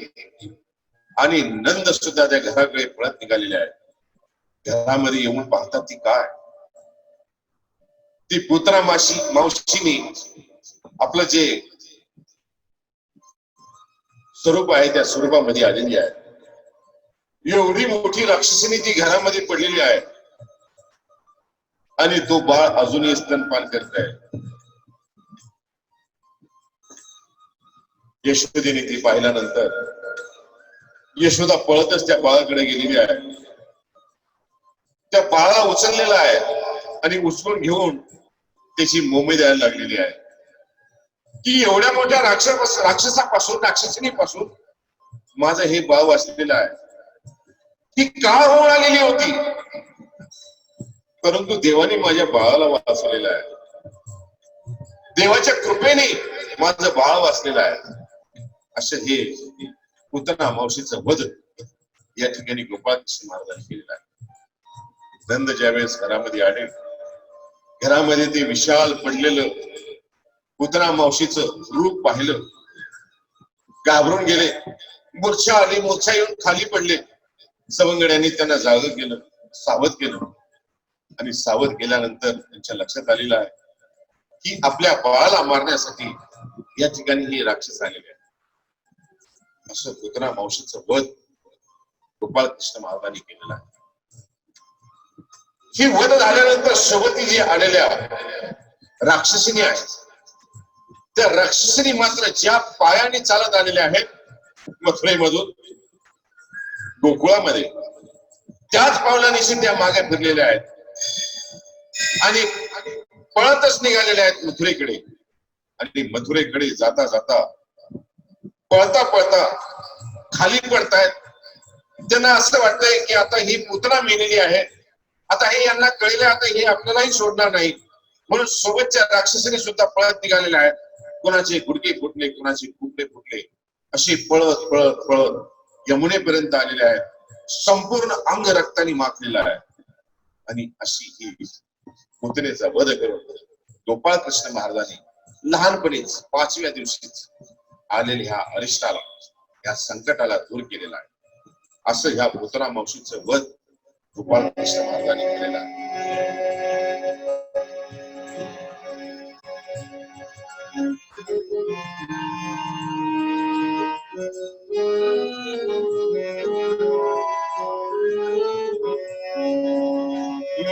Speaker 1: आणि नंद सुद्धा त्या घराकडे पळत निघालेले आहेत. घरामध्ये येऊन पाहतात ती काय, ती पुतना मावशीने आपलं जे स्वरूप आहे त्या स्वरूपामध्ये आलेली आहे. एवढी मोठी राक्षसीने ती घरामध्ये पडलेली आहे आणि तो बाळ अजूनही स्तनपान करत आहे. यशोदेने ती पाहिल्यानंतर यशोदा पळतच त्या बाळाकडे गेलेली आहे. त्या बाळाला उचललेला आहे आणि उचलून घेऊन त्याची मोमे द्यायला लागलेली आहे की एवढ्या मोठ्या राक्षसीपासून माझं हे बाळ वाचलेलं आहे. ती का होऊन आलेली होती, परंतु देवाने माझ्या बाळाला वाचवलेलं आहे. देवाच्या कृपेने माझं बाळ वाचलेलं आहे. असं हे पुतना मावशीचं वध या ठिकाणी गोपाळ कृष्ण महाराजांनी केलेलं आहे. नंद ज्यावेळेस घरामध्ये आले, घरामध्ये ते विशाल पडलेलं पुतना मावशीचं रूप पाहिलं, घाबरून गेले, मूर्छा आली, मूर्छा येऊन खाली पडले. सवंगड्यांनी त्यांना जागं केलं, सावध केलं आणि सावध केल्यानंतर त्यांच्या लक्षात आलेलं आहे की आपल्या बाळाला मारण्यासाठी या ठिकाणी हे राक्षस आलेले आहे. असं पुतना मावशीचं वध गोपाळ कृष्ण महाराजांनी केलेलं आहे. ही वध झाल्यानंतर सोबती जी आलेल्या राक्षसीने आहेत, त्या राक्षसीने मात्र ज्या पायाने चालत आलेल्या आहेत मथुरेमधून गोकुळामध्ये, त्याच पावलानिशी त्या मागे फिरलेल्या आहेत आणि पळतच निघालेल्या आहेत मथुरेकडे. आणि मथुरेकडे जाता जाता पळता पळता खाली पडतायत. त्यांना असं वाटतंय की आता ही पुतना मेलेली आहे, आता हे यांना कळले, आता हे आपल्यालाही सोडणार नाही, म्हणून सोबतच्या राक्षसीने सुद्धा पळत निघालेले आहेत. कोणाचे गुडघे फुटले, कोणाचे कुपडे फुटले, असे पळत पळत पळत यमुनेपर्यंत आलेले आहेत. संपूर्ण अंग रक्ताने माखलेला आहे. आणि अशी ही पुतनेचा वध करून गोपाळ कृष्ण महाराजांनी लहानपणीच 5व्या दिवशीच आलेल्या ह्या अरिष्टाला, या संकटाला दूर केलेला आहे. असं ह्या पुतना मावशीचं वध गोपाळ कृष्ण महाराजांनी केलेलं आहे.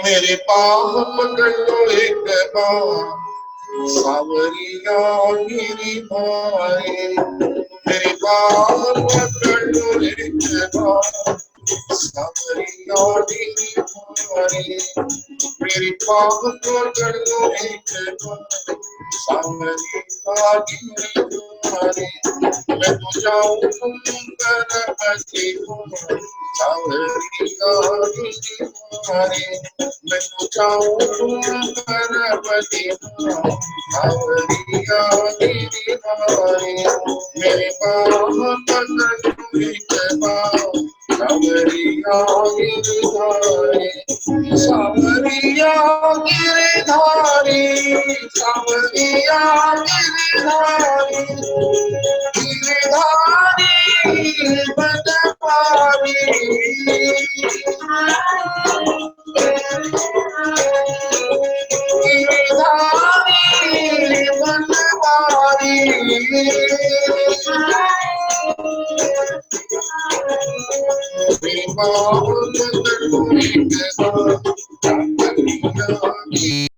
Speaker 1: मेरे पाँव पकड़ लो एक बार, सावरिया गिरी भाई, मेरे पाँव पकड़ लो एक बार, सावरिया गिरी भाई, मेरे पाँव पकड़ लो एक बार, सावरिया गिरी भाई, मैं तो जाऊं तुम गणपति को, सावरिया गिरी भाई, मैं तो जाऊं तुम गणपति को, सावरिया गिरी भाई, मेरे पाँव पकड़ एक बार, सावरिया गिरधारी, सावरिया गिरधारी, सावरिया गिरधारी, गिरधारी बनवारी, गिरधारी बनवारी,